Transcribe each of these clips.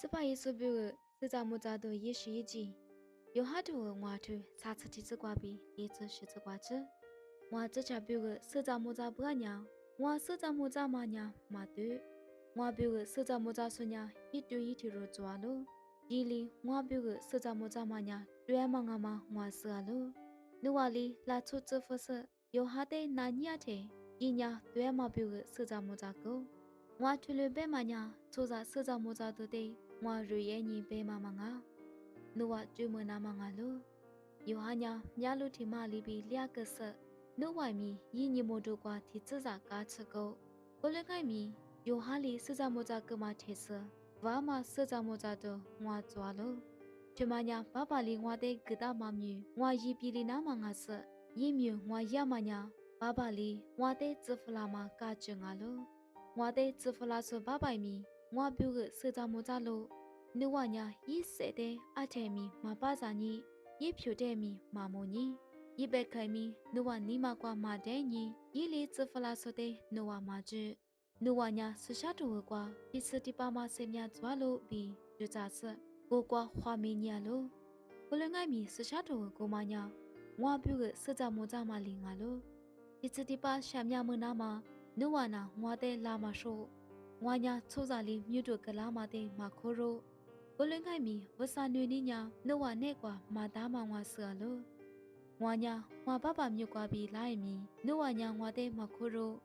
စပိုင်ဆိုပြုစကြမကြတော့ရရှိကြီးယောဟာတူငွာထူစာချတိစကွာပြီးလေးချရှိစကွာချငွာချချပြုစကြမကြဘညာငွာစကြမကြမညာမတူငွာပြုစကြမကြဆုညာဤတူဤထီရောကြွာလို့ဒီလီငွာပြုစကြမကြမညာတွဲမငါမငွာစလို့နူဝလီလာချုချဖဆယောဟာတဲ့နာညာတဲ့ဤညာတွဲမပြုစကြမကြကိုငွာထူလပဲမညာချိုးစာစကြမကြတို့တဲ့ငွာရရဲ့ညီပဲမမငါနုဝကျွမနာမငါလိုယောဟာညာမြလူထီမလီပြီးလျက်ကဆနုဝိုင်မီယင်းညမို့တို့ကွာဒီစစာကားချကောကိုလည်းကိုင်မီယောဟာလီစကြမကြကမထေဆဘာမစကြမကြတော့ငွာကြွာလို့ဒီမညာဘဘလီငွာတဲ့ကတာမမြူငွာရီပြည်လီနာမငါဆရင်းမြူငွာရမညာဘဘလီငွာတဲ့ဇဖလာမကာချငါလို့ငွာတဲ့ဇဖလာဆဘပိုင်မီငွာပြုကစကြမကြလို့နုဝညာရီစဲတဲ့အထဲမီမပစာညီရီဖြူတဲ့မီမမုံညီရီပဲခိုင်မီနုဝနီမကွာမတဲ့ညီရီလီဇဖလာဆိုတဲ့နုဝမကျနုဝညာဆရှာတူကွာဒီစတိပါမဆေမြကြွားလို့ပြီးကြကြဆကိုကွာခွာမီညာလို့ကိုလည်းငိုက်မီဆရှာတူကိုမညာငွာပြုကစကြမကြမလီငါလို့ဒီစတိပါရှာမြမနာမနုဝနာငွာတဲ့လာမရှုငွာညာချိုးစာလီမြွတ်တို့ကလာမတဲ့မခိုးရိုးကိုလင်းခိုင်မီဝဆာနွေနီညာနှုတ်ဝနဲ့ကွာမာသားမငွာဆာလို့ငွာညာငွာပပမြုပ်ကွာပြီးလာရင်မီနှုတ်ဝညာငွာတဲ့မခိုးရိုး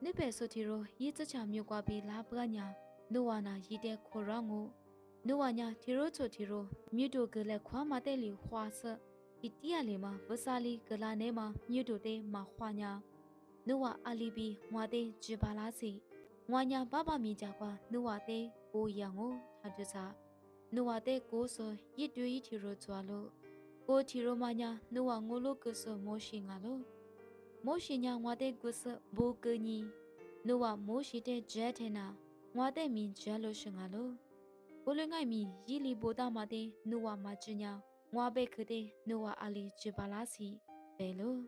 နိပဲဆိုတီရိုရေးချချမြုပ်ကွာပြီးလာပကညာနှုတ်ဝနာရီတဲ့ခိုရောင်းကိုနှုတ်ဝညာတီရိုချိုတီရိုမြွတ်တို့ကလည်းခွာမတဲ့လီခွာဆဒီတီရလေမှာဝဆာလီကလာနေမှာမြွတ်တို့တဲ့မခွာညာနှုတ်ဝအာလီဘီငွာတဲ့ဂျီပါလာစီငွာညာပပမြင်ကြကွာနှုတ်ဝတဲ့ကိုရံကိုထားကြစားနုဝတဲ့ကိုဆိုရစ်တွေးထီရိုကြွားလို့ကိုထီရိုမညာနုဝငိုလို့ကဆမောရှိငါလို့မောရှိညာငွာတဲ့ကုဆဘူကညီနုဝမောရှိတဲ့ဂျဲထဲနာငွာတဲ့မင်ဂျဲလို့ရှင်ငါလို့ဘလငိုင်မီရီလီဘိုတာမတဲ့နုဝမချညာငွာပဲခတဲ့နုဝအာလီဂျပါလာစီဘဲလို့